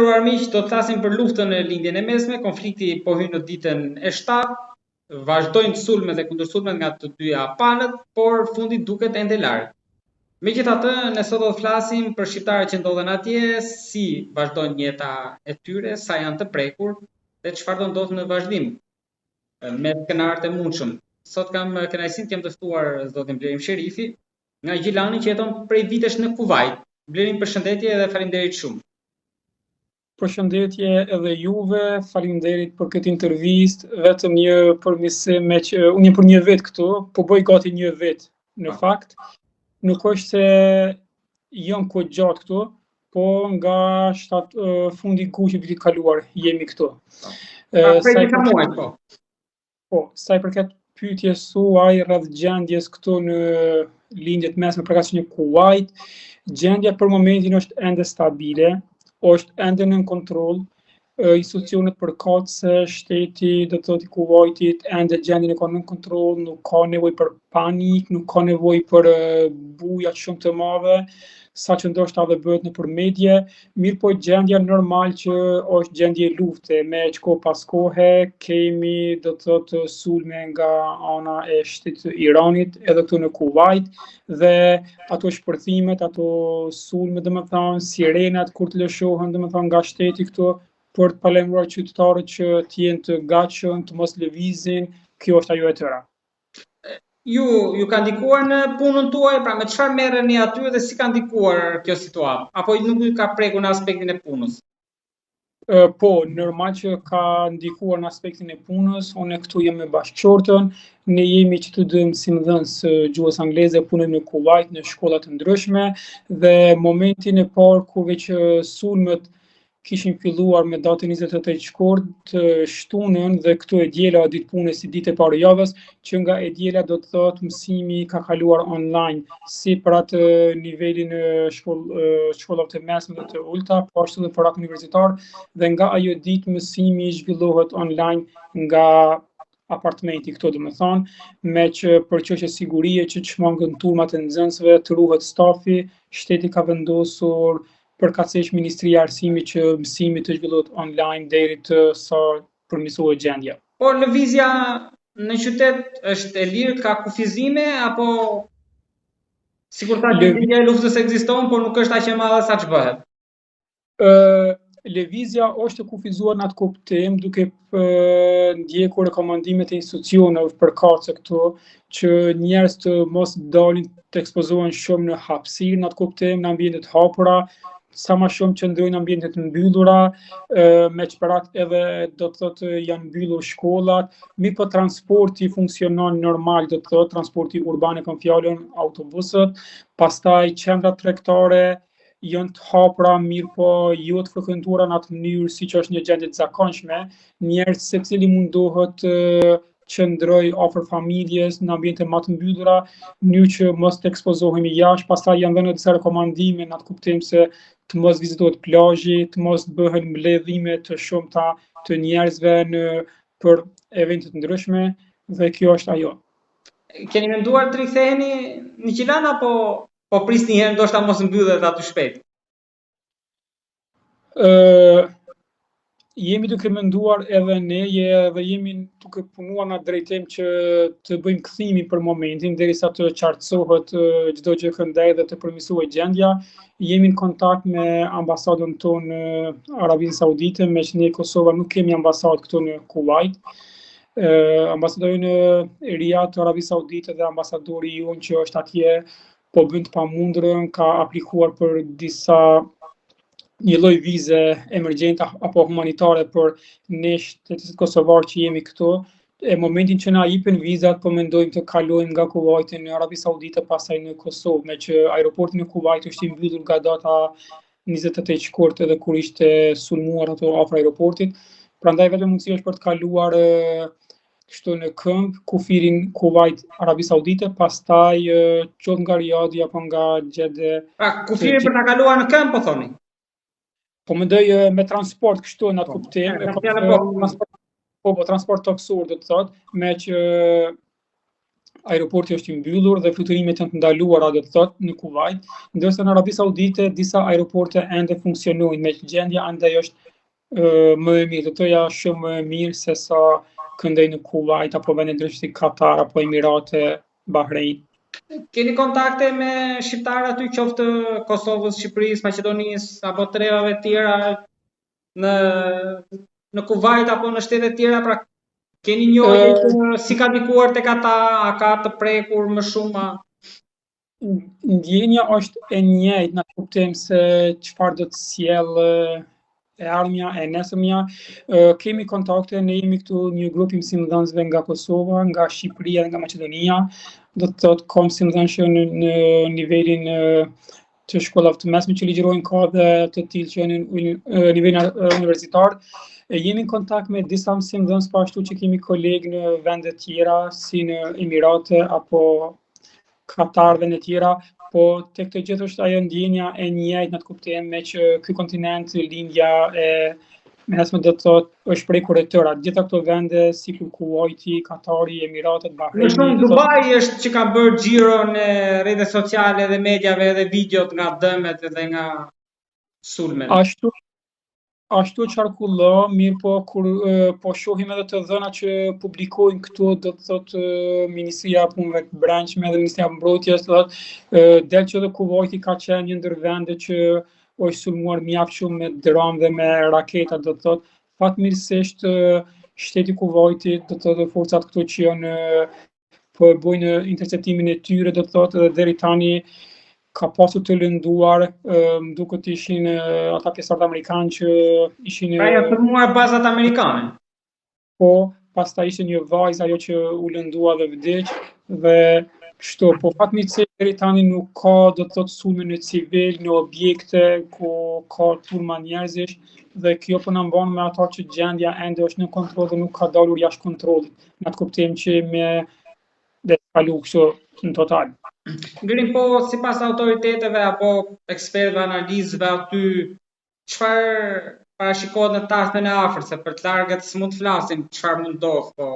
nderuar miq, do të flasim për luftën në lindjen e mesme. Konflikti po hyn në ditën e 7. Vazhdojnë sulmet e kundërsulmet nga të dyja palët, por fundi duket ende larg. Megjithatë, ne sot do të flasim për shqiptarët që ndodhen atje, si vazhdojnë jeta e tyre, sa janë të prekur dhe çfarë do ndodhë në vazhdim me skenarët e mundshëm. Sot kam kënaqësinë të kem të ftuar zotin Blerim Sherifi nga Gjilani që jeton prej vitesh në Kuvajt. Blerim, përshëndetje dhe faleminderit shumë. Përshëndetje edhe juve, faleminderit për këtë intervistë, vetëm një përmirësim me që unë jam për një vit këtu, po bëj gati një vit në fakt. Nuk është se jam kohë gjatë këtu, po nga fundi kuqe vitit kaluar jemi këtu. Sa i përket pyetjes suaj rreth gjendjes këtu në lindjet mesme përkatësh në Kuwait, gjendja për momentin është ende stabile. Është ende në kontroll, institucionet përkatëse, shteti, do të thotë i Kuwaitit, ende gjendjen e ka në kontroll, nuk ka nevojë për panik, nuk ka nevojë për buja shumë të madhe, saqë ndoshta edhe bëhet nëpër medje, mirë po gjendja normal që është gjendje lufte, me çko pas kohe, kemi do të thotë sulme nga ana e shtetit të Iranit edhe këtu në Kuwait dhe ato shpërthimet, ato sulme, domethënë sirenat kur të lëshohen domethënë nga shteti këtu për të palëndruar qytetarët që të jenë të gatshëm, të mos lëvizin, kjo është ajo e tëra. Ju ka ndikuar në punën tuaj, pra me çfarë merreni aty dhe si ka ndikuar kjo situatë? Apo nuk ju ka prekur në aspektin e punës? Po, normal që ka ndikuar në aspektin e punës, unë këtu jam me bashkëshortën, ne jemi që të dëmë si mëdhënës gjuhës angleze, punojmë në Kuwait, në shkollat të ndryshme, dhe momentin e parë kur veç sulmet kishin filluar me datën 28 shkurt, shtunën dhe këtu e diela ditë punës si ditë e parë javës, që nga e diela do të thotë mësimi ka kaluar online, si për atë nivelin shkollat të mesme dhe të ulta, po ashtu edhe për atë universitar, dhe nga ajo ditë mësimi zhvillohet online nga apartmenti këto domethënë, me që për çështje sigurie që çmangën turmat e nxënësve, të ruhet stafi, shteti ka vendosur përkatësisht Ministria e Arsimit që mësimi të zhvillohet online deri të sa përmirësohet gjendja. Por lëvizja në qytet është e lirë, ka kufizime apo sikur ta lëvizja e luftës ekziston, por nuk është aq e madhe sa ç'bëhet? Lëvizja është e kufizuar në atë kuptim duke ndjekur rekomandimet e institucioneve përkatëse këtu që njerëz të mos dalin të ekspozohen shumë në hapësirë, në atë kuptim në ambientet hapura, sa më shumë që ndrojnë ambientet mbyllura, me çfarë edhe do të thotë janë mbyllur shkollat, mirë po transporti funksionon normal, do të thotë transporti urban e kam fjalën autobusët, pastaj qendrat tregtare janë të hapura, mirë po jo të frekuentuara në atë mënyrë siç është një gjendje të zakonshme, njerëz secili mundohet qëndroj afër familjes në ambiente më të mbyllura, mënyrë që mos të ekspozohemi jashtë, pastaj janë dhënë disa rekomandime në atë kuptim se të mos vizitohet plazhi, të mos bëhen mbledhime të shumta të njerëzve për evente të ndryshme dhe kjo është ajo. Keni menduar të riktheheni në Gjilan apo po prisni herë ndoshta mos mbyllet aty shpejt? Jemi duke menduar edhe ne dhe jemi duke punuar në drejtim që të bëjmë kthimin për momentin derisa të qartësohet çdo gjë këndaj dhe të përmirësohet gjendja. Jemi në kontakt me ambasadën tonë në Arabinë Saudite, me që ne Kosova nuk kemi ambasadë këtu në Kuwait. Ambasadori në Riyadh të Arabisë Saudite dhe ambasadori jonë që është atje po bën të pamundurën, ka aplikuar për një lloj vize emergjente apo humanitare për ne shtetësit kosovar që jemi këtu. E momentin që na jepin vizat, po mendojmë të kalojmë nga Kuwaiti në Arabi Saudite, pastaj në Kosovë, me që aeroporti në Kuwait është i mbyllur nga data 28 shkurt edhe kur ishte sulmuar ato afër aeroportit. Prandaj vetëm mundësia është për të kaluar kështu në këmbë, kufirin Kuwait, Arabi Saudite, pastaj qoftë nga Riyadhi apo nga Jeddah. Pra kufirin për ta kaluar në këmbë, po thoni? Po mendoj me transport kështu në atë kuptim, transport toksor do të thotë, me që aeroporti është i mbyllur dhe fluturimet janë të ndaluara, do të thotë, në Kuvajt, ndërsa në Arabi Saudite disa aeroporte ende funksionojnë, me që gjendja andaj është më e mirë, do të thoja shumë më e mirë se sa këndej në Kuvajt apo vende ndryshme si Katar apo Emirate, Bahrein. Keni kontakte me shqiptarë aty, qoftë Kosovës, Shqipërisë, Maqedonisë apo të revave tjera në Kuvajt apo në shtete tjera, pra keni njohje si ka ndikuar tek ata, a ka të prekur më shumë? Ndjenja është e njëjtë, na kuptojmë se çfarë do të sjellë e ardhmja, e nesërmja. Kemi kontakte, ne jemi këtu një grup i mësimdhënësve nga Kosova, nga Shqipëria dhe nga Maqedonia. Do të thotë ka mësimdhënësh në nivelin të shkollave të mesme që ligjërojnë, ka dhe të tillë që në nivelin universitar. Jemi në kontakt me disa mësimdhënës, po ashtu që kemi kolegë në vende tjera, si në Emirate apo Katar dhe në tjera, po tek të gjithë është ajo ndjenja e njëjtë, në të kuptojmë me që ky kontinent, lindja e mesme do të thotë është prekur e tëra. Gjitha këto vende si Kuwaiti, Katari, Emiratet, Bahreini. Në shumë Dubai është që ka bërë xhiro në rrjetet sociale dhe mediave dhe videot nga dëmet dhe nga sulmet. Ashtu qarkullo, mirë po kur po shohim edhe të dhëna që publikojnë këtu, do të thotë Ministria e Punëve të Brendshme dhe Ministria e Mbrojtjes, do thotë del që edhe Kuwaiti ka qenë një ndër vende që është sulmuar mjaft shumë me dron dhe me raketa, do të thotë. Fatmirësisht shteti i Kuwaitit, do të thotë forcat këtu që janë po bojnë interceptimin e tyre, do të thotë, edhe deri tani ka pasur të lënduar, duket ishin ata pjesëtarët amerikanë që ishin janë sulmuar bazat amerikane. Po, pastaj ishte një vajzë ajo që u lëndua dhe vdiq dhe kështu, po fatmirësisht deri tani nuk ka, do të thotë, sulme në civil, në objekte ku ka turma njerëzish dhe kjo po na mban me ata që gjendja ende është në kontroll dhe nuk ka dalur jashtë kontrollit. Na të kuptojmë që me dhe kalu kështu në total. Ngrim, po sipas autoriteteve apo ekspertëve, analizëve aty, çfarë parashikohet në tasën e afërt, se për të largët s'mund të flasim çfarë mund ndodh, po.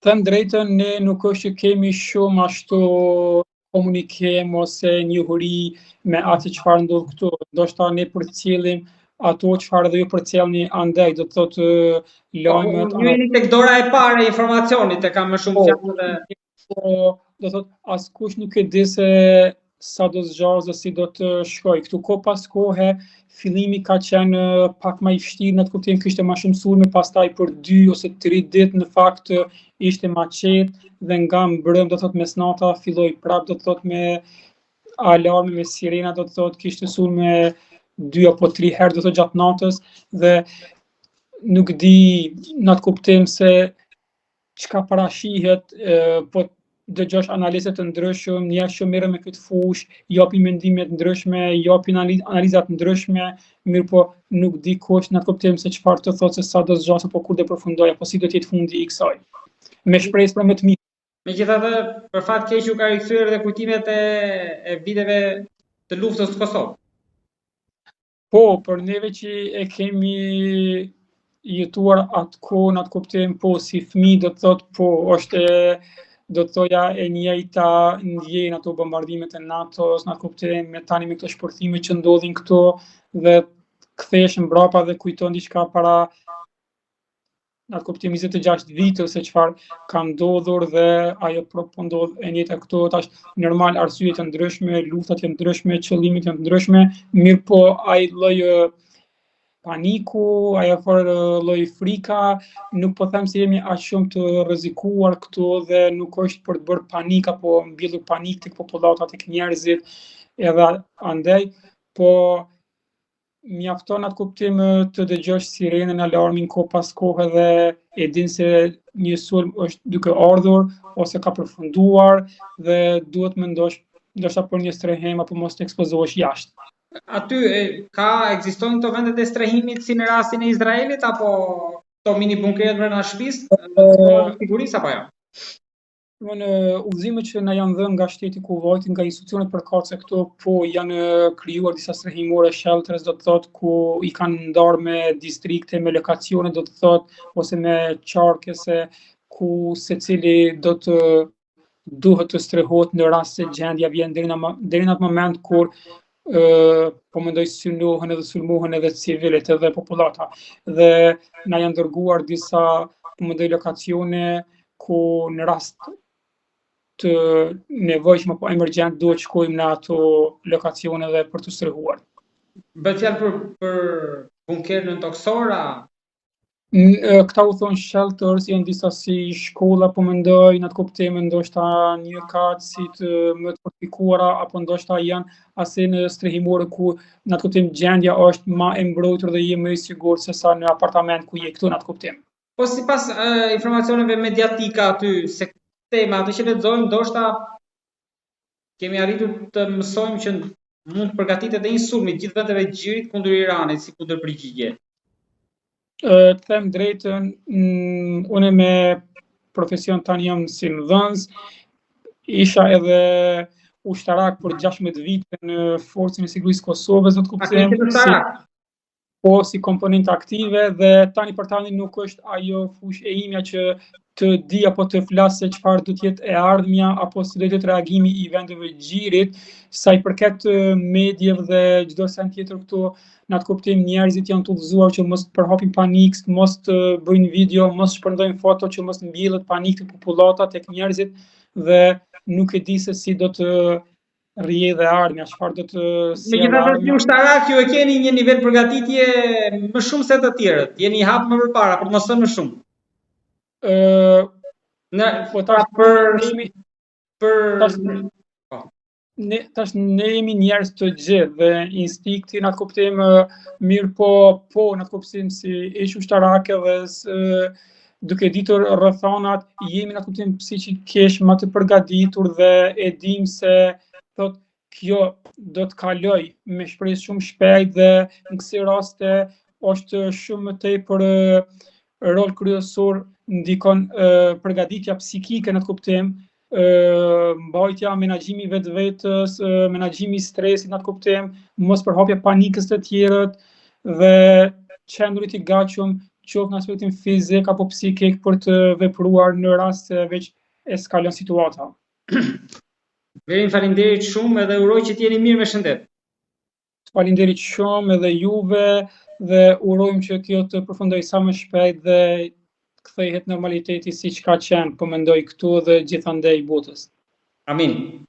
Them drejtën, ne nuk është që kemi shumë ashtu komunikim ose njohuri me atë çfarë ndodh këtu. Ndoshta ne përcjellim ato çfarë dhe ju përcjellni andaj, do të thotë lajmet. Ju jeni tek dora e parë e informacionit, e kam më shumë fjalë dhe do thotë askush nuk e di se sa do zgjas dhe si do të shkoj. Këtu ko pas kohe, fillimi ka qenë pak më i vështirë, në të kuptim kishte më shumë sulme, pastaj për 2 ose 3 ditë në fakt ishte më qetë dhe nga mbrëm, do thotë mesnata filloi prap, do thotë me alarme, me sirena, do thotë kishte sulme 2 apo 3 herë, do thotë gjatë natës dhe nuk di, në të kuptim se çka parashihet, po dëgjosh analize të ndryshme, njerëz që merren me këtë fushë, japin mendime të ndryshme, japin analiza të ndryshme, mirë po nuk di kush na kuptojmë se çfarë të thotë se sa do zgjasë apo kur do përfundoj apo si do të jetë fundi i kësaj. Me shpresë për më të mirë. Megjithatë, për fat keq u ka rikthyer edhe kujtimet e viteve të luftës së Kosovës. Po, për neve që e kemi jetuar atë në atë kuptim, po si fëmijë do të thotë po është do të thoja e njëjta ndjen ato bombardimet e NATO-s, na kuptojmë me tani me këto shpërthime që ndodhin këtu dhe kthehesh mbrapa dhe kujton diçka para na kuptojmë 26 vite se çfarë ka ndodhur dhe ajo po ndodh e njëjta këtu, tash normal arsyet janë ndryshme, luftat janë ndryshme, qëllimet janë ndryshme, mirë po ai lloj paniku, ajo lloj frika, nuk po them se jemi aq shumë të rrezikuar këtu dhe nuk është për të bërë panik apo mbjellur panik tek popullata, tek njerëzit, edhe andaj, po mjafton atë kuptim të dëgjosh sirenën, alarmin kohë pas kohë dhe e din se një sulm është duke ardhur ose ka përfunduar dhe duhet mendosh ndoshta për një strehim apo mos të ekspozohesh jashtë. Aty ekzistojnë këto vendet e strehimit si në rastin e Izraelit apo këto mini bunkeret brenda shtëpisë, sigurisë apo jo? Në udhëzimet që na janë dhënë nga shteti i Kuvajtit, nga institucionet përkatëse këtu, po janë krijuar disa strehimore shelters, do të thotë ku i kanë ndarë me distrikte, me lokacione, do të thotë, ose me qarke se ku secili do të duhet të strehohet në rast se gjendja vjen deri në atë moment kur po mendoj synohen edhe sulmohen edhe civilet edhe popullata. Dhe na janë dërguar disa po mendoj lokacione ku në rast të nevojshme apo emergjent duhet shkojmë në ato lokacione dhe për të strehuar. Bëhet fjalë për bunkerën toksora. Këta u thonë shelters, janë disa si shkolla, po mendoj në atë kuptim ndoshta një si të më të fortifikuara, apo ndoshta janë asaj në strehimore ku në atë kuptim gjendja është më e mbrojtur dhe je më i sigurt se sa në apartament ku je këtu në atë kuptim. Po sipas informacioneve mediatike aty, se tema atë që lexojmë, ndoshta kemi arritur të mësojmë që mund të përgatitet edhe një sulm i gjithë vendeve të gjirit kundër Iranit si kundër përgjigje. Të them drejtën, unë me profesion tani jam si mëdhënës, isha edhe ushtarak për 16 vite në Forcën e Sigurisë Kosovës, do të kuptojmë po si komponent aktive dhe tani për tani nuk është ajo fushë e imja që të di apo të flas se çfarë do të jetë e ardhmja apo si do të jetë reagimi i vendeve gjirit, sa i përket mediave dhe çdo send tjetër këtu, në atë kuptim njerëzit janë të udhëzuar që mos përhapin panik, mos të bëjnë video, mos shpërndojnë foto që mos mbjellet panik të popullata tek njerëzit dhe nuk e di se si do të rrjedhë dhe ardhmja, çfarë do të Megjithatë, ju ushtarak ju e keni një nivel përgatitje më shumë se të tjerët. Jeni i hap më përpara për të mos thënë më shumë. Tash ne jemi njerëz të gjithë dhe instinkti në atë kuptim mirë po në atë kuptim si ish ushtarake dhe duke ditur rrethonat jemi në atë kuptim psikikisht më të përgatitur dhe e dim se thot kjo do të kaloj me shpresë shumë shpejt dhe në kësi raste është shumë më tepër rol kryesor ndikon përgatitja psikike në atë kuptim, mbajtja, menaxhimi vetvetes, menaxhimi i stresit në atë kuptim, mos përhapja panikës të tjerët dhe qendurit i gatshëm qoftë në aspektin fizik apo psikik për të vepruar në rast se veç eskalon situata. Verin, faleminderit shumë edhe uroj që t'jeni mirë me shëndet. Faleminderit shumë edhe juve dhe urojmë që kjo të përfundojë sa më shpejt dhe kthehet normaliteti siç ka qenë, po mendoj këtu dhe gjithandej botës. Amin.